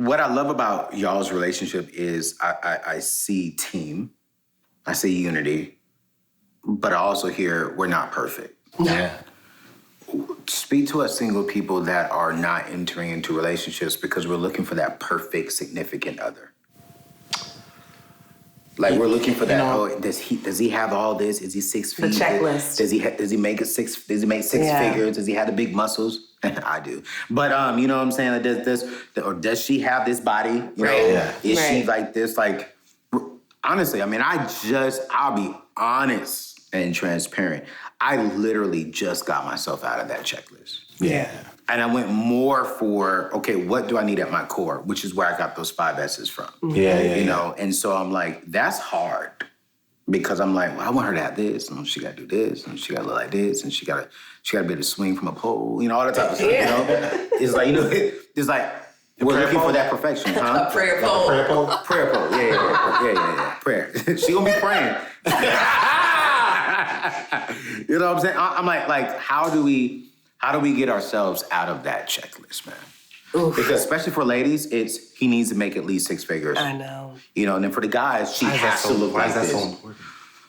what I love about y'all's relationship is I see team, I see unity, but I also hear we're not perfect. Yeah. Speak to us single people that are not entering into relationships because we're looking for that perfect significant other. Like we're looking for that. Does he have all this? Is he 6 feet? The checklist. Does he make six figures? Does he have the big muscles? I do. But you know what I'm saying? Or does she have this body? You know, is she like this? Like honestly, I mean, I'll be honest and transparent. I literally just got myself out of that checklist. Yeah. And I went more for, okay, what do I need at my core? Which is where I got those 5 S's from. You know, and so I'm like, that's hard. Because I'm like, well, I want her to have this, and she gotta do this, and she gotta look like this, and she gotta be able to swing from a pole, you know, all that type of stuff, you know? It's like, you know, it's like, we're looking for that perfection, huh? A prayer pole. Prayer pole, yeah. Prayer. She gonna be praying. You know what I'm saying? I'm like, how do we get ourselves out of that checklist, man? Oof. Because especially for ladies, it's he needs to make at least 6 figures. I know. You know, and then for the guys, she has to look like this. Why is that so important?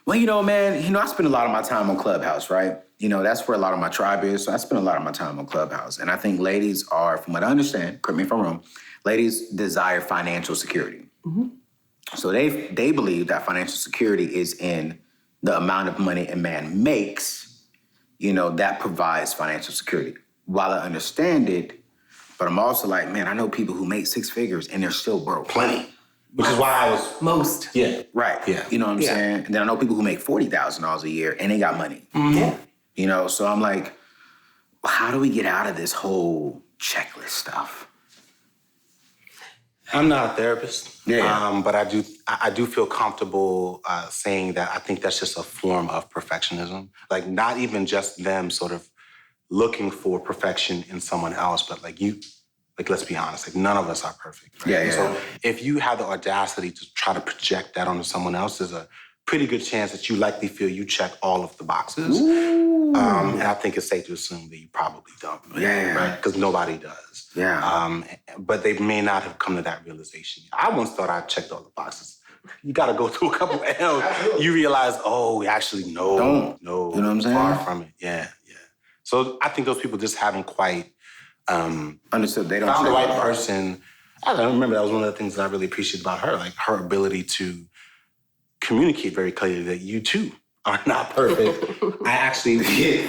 Well, you know, man, I spend a lot of my time on Clubhouse, right? You know, that's where a lot of my tribe is, so I spend a lot of my time on Clubhouse. And I think ladies are, from what I understand, correct me if I'm wrong, ladies desire financial security. Mm-hmm. So they believe that financial security is in the amount of money a man makes, you know, that provides financial security. While I understand it, but I'm also like, man, I know people who make 6 figures and they're still broke. Plenty. Which is why I was... Most. Yeah. Right. Yeah. You know what I'm saying? And then I know people who make $40,000 a year and they got money. Mm-hmm. You know, so I'm like, how do we get out of this whole checklist stuff? I'm not a therapist. Yeah. But I do feel comfortable saying that I think that's just a form of perfectionism. Like, not even just them sort of looking for perfection in someone else, but let's be honest, like none of us are perfect. Right? Yeah. So if you have the audacity to try to project that onto someone else, there's a pretty good chance that you likely feel you check all of the boxes. And I think it's safe to assume that you probably don't. Yeah. Right? Because nobody does. Yeah. But they may not have come to that realization. I once thought I checked all the boxes. You got to go through a couple of L's. You realize, actually, no. Don't. No. You know what I'm saying? Far from it. Yeah. So I think those people just haven't quite understood. They don't found the right person. I don't remember. That was one of the things that I really appreciated about her, like her ability to communicate very clearly that you too are not perfect. I actually,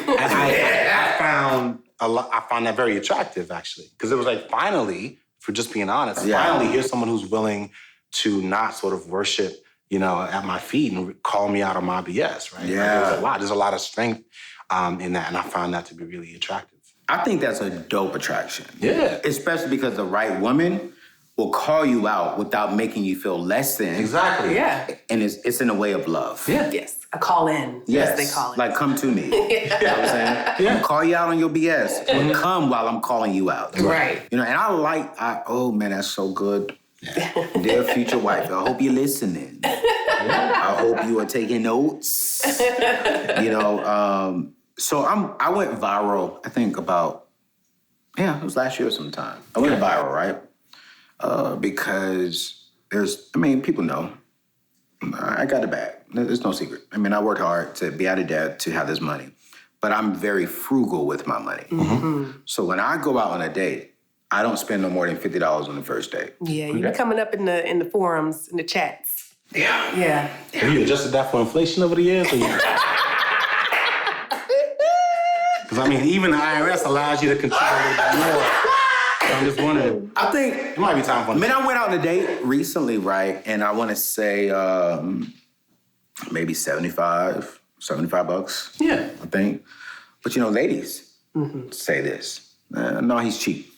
I found that very attractive actually, because it was like finally, for just being honest, finally here's someone who's willing to not sort of worship, you know, at my feet and call me out on my BS, right? Yeah. Like, there's a lot of strength in that, and I found that to be really attractive. I think that's a dope attraction. Yeah. Especially because the right woman will call you out without making you feel less than. Exactly. Yeah. And it's in a way of love. Yeah. Yes. A call in. Yes. As they call it. Like, come to me. You know what I'm saying? I'm gonna call you out on your BS. But come while I'm calling you out. Right. You know, and oh man, that's so good. Yeah. Dear future wife, I hope you're listening. I hope you are taking notes. You know, so I went viral, I think about, it was last year sometime. I went viral, right? Because people know. I got the bag. There's no secret. I mean, I worked hard to be out of debt, to have this money. But I'm very frugal with my money. Mm-hmm. So when I go out on a date, I don't spend no more than $50 on the first date. Yeah, you be coming up in the forums, in the chats. Yeah. Have you adjusted that for inflation over the years? Because, even the IRS allows you to control a little bit more. So I'm just wondering. I think it might be time for it. I went out on a date recently, right? And I want to say maybe $75. Yeah. I think. But, ladies say this. No, he's cheap.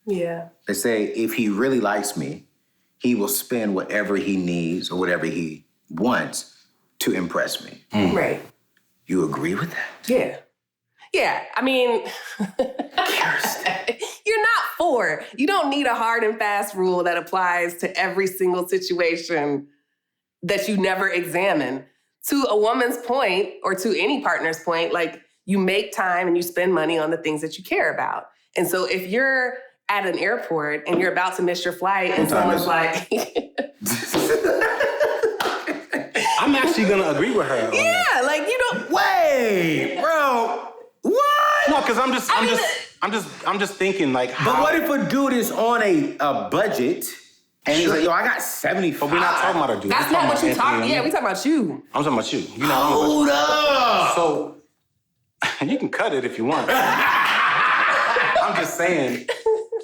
Yeah. They say if he really likes me, he will spend whatever he needs or whatever he wants to impress me. Right. You agree with that? Yeah. Yeah, Kiersten. You're not for. You don't need a hard and fast rule that applies to every single situation that you never examine. To a woman's point, or to any partner's point, like, you make time and you spend money on the things that you care about. And so if you're at an airport and you're about to miss your flight and someone's like... I'm actually going to agree with her. Yeah, like, you don't... Wait, bro. What? No, because I'm just thinking, like, how... But what if a dude is on a budget and he's like, yo, I got 75. But we're not talking about a dude. That's not what you talking... Yeah, we talking about you. I'm talking about you. You know, Hold up. So, you can cut it if you want. I'm just saying,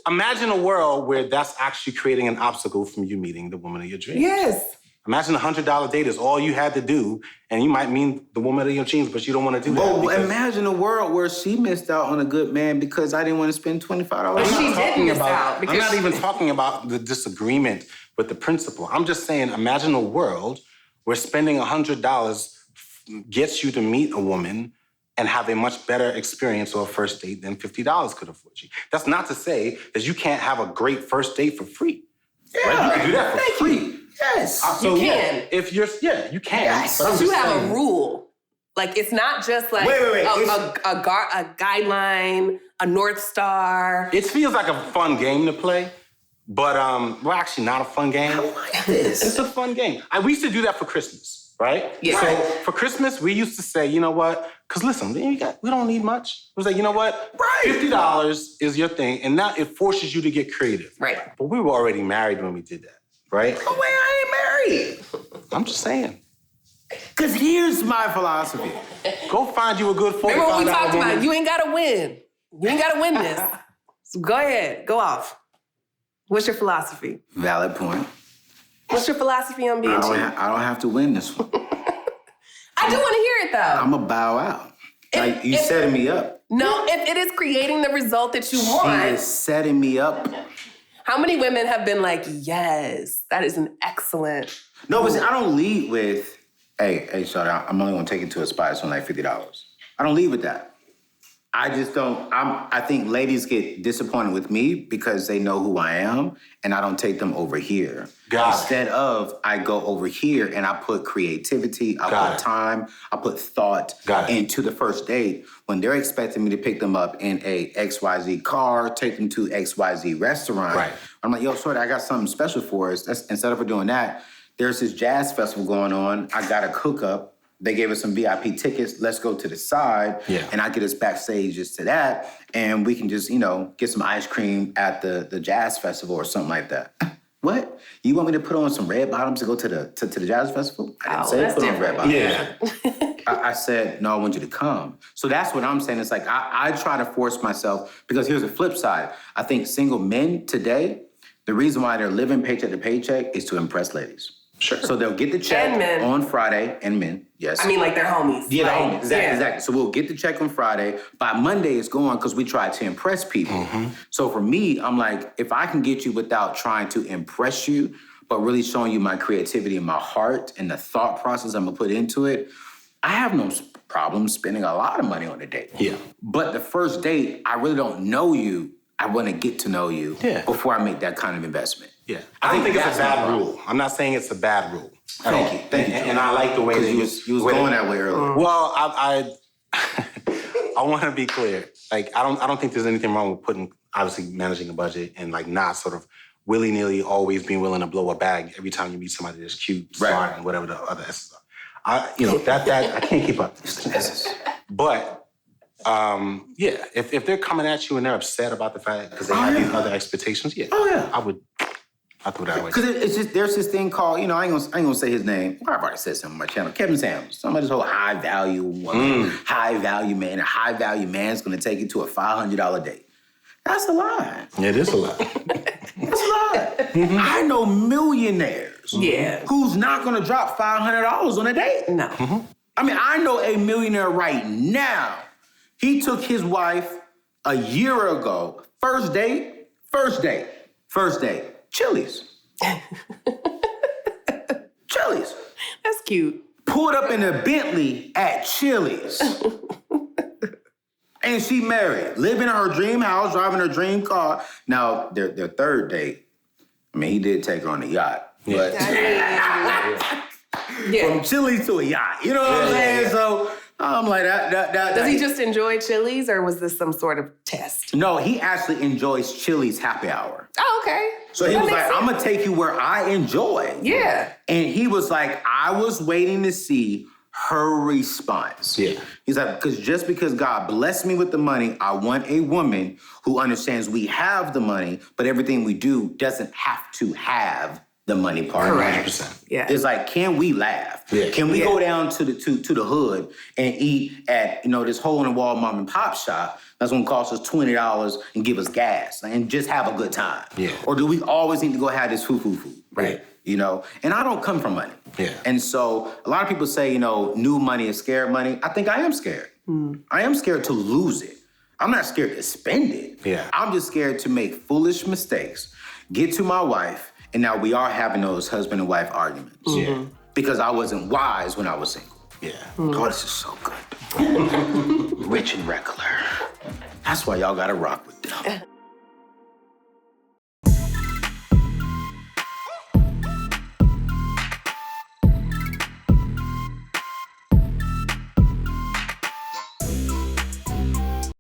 imagine a world where that's actually creating an obstacle from you meeting the woman of your dreams. Yes. Imagine a $100 date is all you had to do, and you might mean the woman of your dreams, but you don't want to do that. Well, imagine a world where she missed out on a good man because I didn't want to spend $25. But she did miss out. I'm not even talking about the disagreement with the principle. I'm just saying, imagine a world where spending $100 gets you to meet a woman and have a much better experience or a first date than $50 could afford you. That's not to say that you can't have a great first date for free. Yeah, right? You can do that for free. Yes. So, you can. Yeah, if you're, you can. Yes. But you have a rule. Like, it's not just like wait. A guideline, a North Star. It feels like a fun game to play, but well, actually not a fun game. I like this. It's a fun game. We used to do that for Christmas, right? Yeah. So for Christmas, we used to say, you know what? Because listen, we don't need much. It was like, you know what? Right. $50 is your thing, and now it forces you to get creative. Right. But we were already married when we did that, right? Oh, wait, I ain't married. I'm just saying. Because here's my philosophy. Go find you a good $45 Remember what we talked woman. about? You ain't got to win. You ain't got to win this. So go ahead. Go off. What's your philosophy? Valid point. What's your philosophy on being cheap? I don't have to win this one. I do want to hear it, though. I'm going to bow out. Like, you setting me up. No, if it is creating the result that you She want. is setting me up. How many women have been like, yes, that is an excellent... No, but see, I don't lead with, hey, shorty, I'm only going to take it to a spot. It's only like $50. I don't lead with that. I just don't, I think ladies get disappointed with me because they know who I am and I don't take them over here. Instead of, I go over here and I put creativity, I put time, I put thought into the first date. When they're expecting me to pick them up in a XYZ car, take them to XYZ restaurant, I'm like, yo, shorty, I got something special for us. Instead of doing that, there's this jazz festival going on. I got a hookup. They gave us some VIP tickets. Let's go to the side. Yeah. And I get us backstage just to that. And we can just, get some ice cream at the jazz festival or something like that. What? You want me to put on some red bottoms to go to the jazz festival? I didn't say put on red bottoms. Yeah. I said, no, I want you to come. So that's what I'm saying. It's like I try to force myself, because here's the flip side. I think single men today, the reason why they're living paycheck to paycheck is to impress ladies. Sure. So they'll get the check on Friday, and men, yes. I mean, like their homies. Yeah, the homies. Exactly. So we'll get the check on Friday. By Monday, it's gone because we try to impress people. Mm-hmm. So for me, I'm like, if I can get you without trying to impress you, but really showing you my creativity and my heart and the thought process I'm going to put into it, I have no problem spending a lot of money on a date. Yeah. But the first date, I really don't know you. I want to get to know you before I make that kind of investment. Yeah. I don't think it's a bad rule. I'm not saying it's a bad rule. Thank you. And I like the way that you was going that way earlier. Well, I want to be clear. Like, I don't think there's anything wrong with obviously managing a budget and like not sort of willy-nilly always being willing to blow a bag every time you meet somebody that's cute, smart, and whatever the other S's are. That I can't keep up with these. But if they're coming at you and they're upset about the fact because they have these other expectations, I throw that away. Because it's just, there's this thing called, I ain't gonna say his name. I've already said something on my channel. Kevin Samuels. Somebody's whole high value woman, high value man. A high value man's gonna take you to a $500 date. That's a lie. It is a lie. That's a lie. Mm-hmm. I know millionaires who's not gonna drop $500 on a date. No. Mm-hmm. I mean, I know a millionaire right now. He took his wife a year ago. First date, Chili's. Chili's. That's cute. Pulled up in a Bentley at Chili's. And she married. Living in her dream house, driving her dream car. Now, their third date, he did take her on a yacht. But from Chili's to a yacht. You know what I'm saying? So, I'm like, Does he just enjoy Chili's, or was this some sort of test? No, he actually enjoys Chili's happy hour. Oh, okay. So he was like, I'm going to take you where I enjoy. Yeah. And he was like, I was waiting to see her response. Yeah. He's like, because God blessed me with the money, I want a woman who understands we have the money, but everything we do doesn't have to have the money part. Correct. 100%. Yeah. It's like, can we laugh? Yeah. Can we go down to the hood and eat at, this hole-in-the-wall mom and pop shop that's gonna cost us $20 and give us gas and just have a good time? Yeah. Or do we always need to go have this food? Right. And I don't come from money. Yeah. And so a lot of people say, new money is scared money. I think I am scared. I am scared to lose it. I'm not scared to spend it. Yeah. I'm just scared to make foolish mistakes, get to my wife, and now we are having those husband and wife arguments. Yeah. Because I wasn't wise when I was single. Yeah. Oh, this is so good. Rich and regular. That's why y'all gotta rock with them.